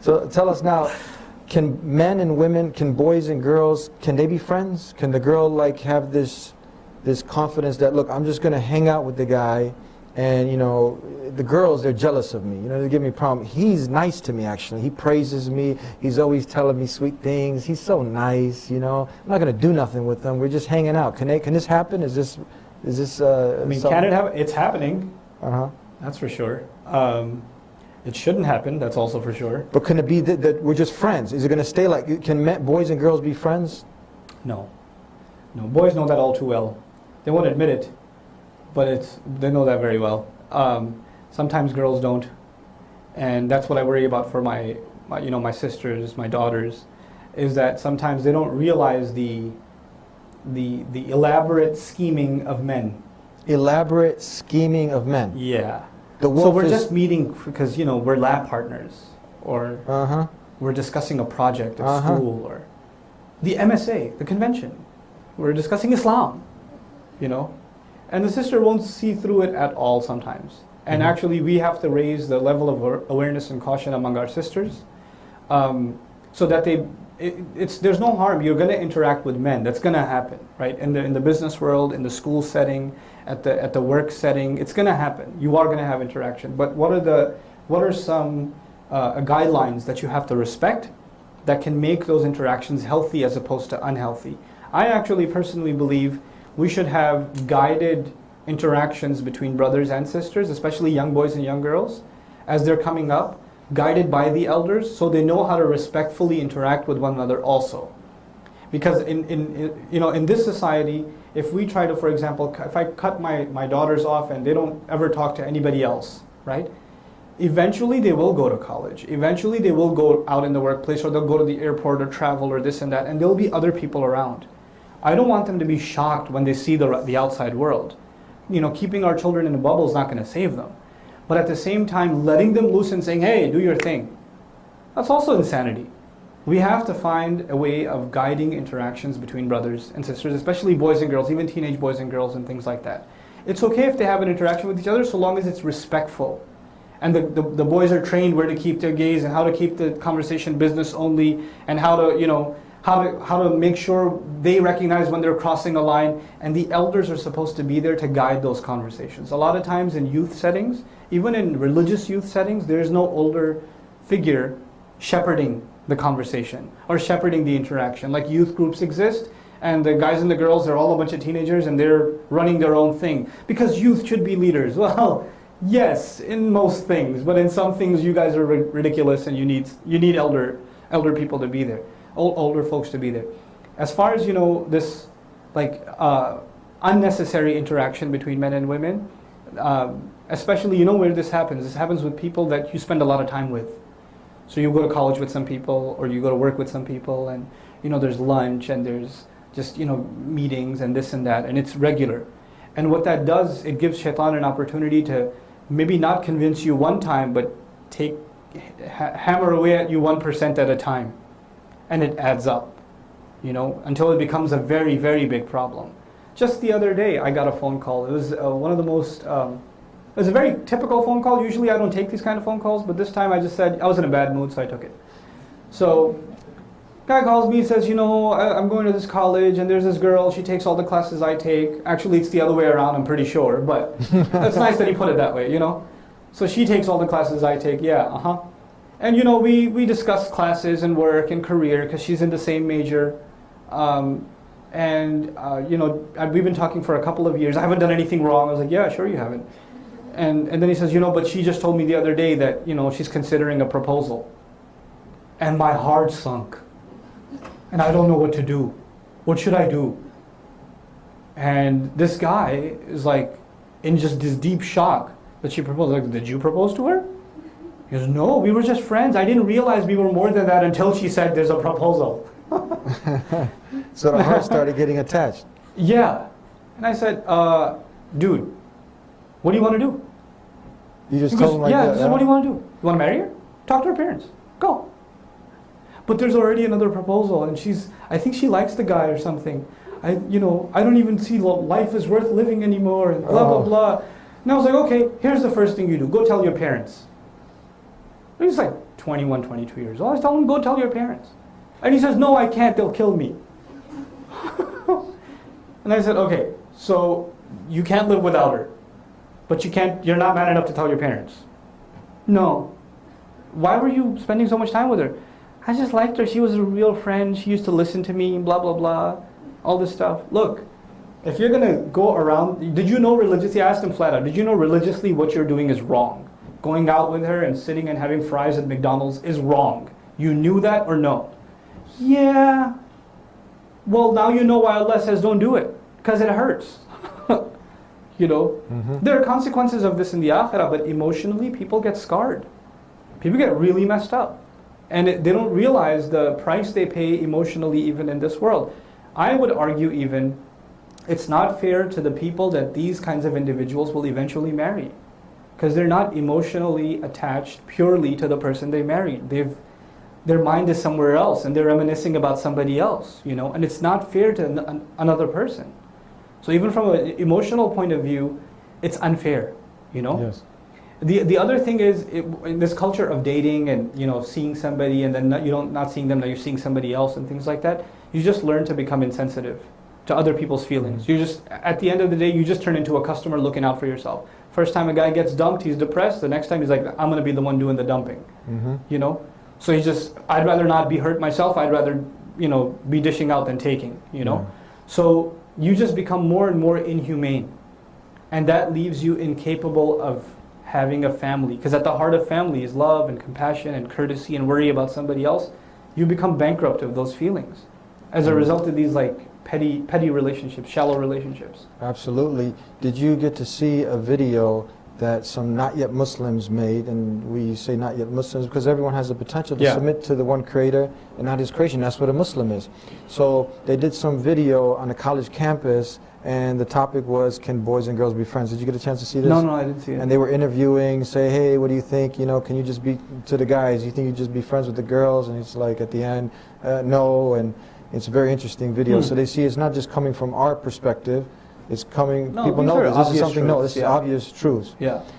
So tell us now, can men and women, can boys and girls, can they be friends? Can the girl like have this confidence that, look, I'm just going to hang out with the guy, and you know, the girls, they're jealous of me, you know, they give me a problem. He's nice to me, actually. He praises me. He's always telling me sweet things. He's so nice, you know. I'm not going to do nothing with him. We're just hanging out. Can this happen? Is this I mean, can it happen? It's happening. Uh-huh. That's for sure. It shouldn't happen. That's also for sure. But can it be that we're just friends? Is it going to stay like, can boys and girls be friends? No. No, boys know that all too well. They won't admit it, but they know that very well. Sometimes girls don't, and that's what I worry about for my sisters, my daughters, is that sometimes they don't realize the elaborate scheming of men. Elaborate scheming of men. Yeah. The wolf so we're is just meeting because we're lab partners, or we're discussing a project at school, or the MSA, the convention. We're discussing Islam, and the sister won't see through it at all sometimes. And actually, we have to raise the level of awareness and caution among our sisters, so that there's no harm. You're going to interact with men. That's going to happen, right? In the business world, in the school setting, at the work setting, it's going to happen. You are going to have interaction. But what are some guidelines that you have to respect that can make those interactions healthy as opposed to unhealthy? I actually personally believe we should have guided interactions between brothers and sisters, especially young boys and young girls, as they're coming up, guided by the elders, so they know how to respectfully interact with one another also. Because in this society, if we try to, for example, if I cut my daughters off and they don't ever talk to anybody else, right? Eventually they will go to college. Eventually they will go out in the workplace, or they'll go to the airport or travel or this and that, and there'll be other people around. I don't want them to be shocked when they see the outside world. Keeping our children in a bubble is not going to save them. But at the same time, letting them loose and saying, hey, do your thing, that's also insanity. We have to find a way of guiding interactions between brothers and sisters, especially boys and girls, even teenage boys and girls and things like that. It's okay if they have an interaction with each other so long as it's respectful. And the boys are trained where to keep their gaze and how to keep the conversation business only, and how to make sure they recognize when they're crossing a line, and the elders are supposed to be there to guide those conversations. A lot of times in youth settings, even in religious youth settings, there's no older figure shepherding the conversation or shepherding the interaction. Like youth groups exist, and the guys and the girls, they're all a bunch of teenagers and they're running their own thing. Because youth should be leaders. Well, yes, in most things, but in some things you guys are ridiculous, and you need elder people to be there. Older folks to be there. As far as this unnecessary interaction between men and women, especially where this happens. This happens with people that you spend a lot of time with. So you go to college with some people, or you go to work with some people, and there's lunch and there's just meetings and this and that, and it's regular. And what that does, it gives shaitan an opportunity to maybe not convince you one time, but hammer away at you 1% at a time. And it adds up, until it becomes a very, very big problem. Just the other day, I got a phone call. It was one of the most, it was a very typical phone call. Usually I don't take these kind of phone calls, but this time I just said, I was in a bad mood, so I took it. So, guy calls me, says, I'm going to this college, and there's this girl, she takes all the classes I take. Actually, it's the other way around, I'm pretty sure, but it's nice that he put it that way, So she takes all the classes I take, yeah, And we discuss classes and work and career, because she's in the same major. We've been talking for a couple of years. I haven't done anything wrong. I was like, yeah, sure you haven't. And then he says, but she just told me the other day that, she's considering a proposal. And my heart sunk. And I don't know what to do. What should I do? And this guy is like in just this deep shock that she proposed. Like, did you propose to her? He goes, no, we were just friends. I didn't realize we were more than that until she said there's a proposal. So the heart started getting attached. Yeah. And I said, dude, what do you want to do? You just told him like that? Yeah, so what do you want to do? You want to marry her? Talk to her parents. Go. But there's already another proposal, and I think she likes the guy or something. I don't even see life is worth living anymore, and blah, blah, blah. And I was like, okay, here's the first thing you do. Go tell your parents. He was like 21, 22 years old. I tell him, go tell your parents. And he says, no, I can't, they'll kill me. And I said, okay, so you can't live without her, but you're not man enough to tell your parents. No. Why were you spending so much time with her? I just liked her, she was a real friend, she used to listen to me, blah, blah, blah, all this stuff. Look, if you're gonna go around, did you know religiously, I asked him flat out, did you know religiously what you're doing is wrong? Going out with her and sitting and having fries at McDonald's is wrong. You knew that or no? Yeah. Well, now you know why Allah says don't do it, because it hurts. You know, there are consequences of this in the akhirah, but emotionally people get scarred. People get really messed up. And they don't realize the price they pay emotionally even in this world. I would argue even, it's not fair to the people that these kinds of individuals will eventually marry. Because they're not emotionally attached purely to the person they married. Their mind is somewhere else and they're reminiscing about somebody else, you know, and it's not fair to another person. So even from an emotional point of view, it's unfair, you know. Yes. The other thing is, in this culture of dating and, you know, seeing somebody and then not seeing them, now you're seeing somebody else and things like that, you just learn to become insensitive to other people's feelings. You just, at the end of the day, you just turn into a customer looking out for yourself. First time a guy gets dumped, he's depressed. The next time he's like, I'm going to be the one doing the dumping, you know. So he's just, I'd rather not be hurt myself. I'd rather, you know, be dishing out than taking, you know. Yeah. So you just become more and more inhumane. And that leaves you incapable of having a family. Because at the heart of family is love and compassion and courtesy and worry about somebody else. You become bankrupt of those feelings as a result of these like petty relationships, shallow relationships. Absolutely. Did you get to see a video that some not yet Muslims made? And we say not yet Muslims because everyone has the potential to submit to the one creator and not his creation. That's what a Muslim is. So they did some video on a college campus and the topic was, can boys and girls be friends? Did you get a chance to see this? No, I didn't see it. And they were interviewing, say, hey, what do you think? You know, can you just be, to the guys, you think you just be friends with the girls? And it's like at the end, no. And it's a very interesting video. So they see it's not just coming from our perspective. It's coming, people know this. This is something, no, this is obvious truths. Yeah.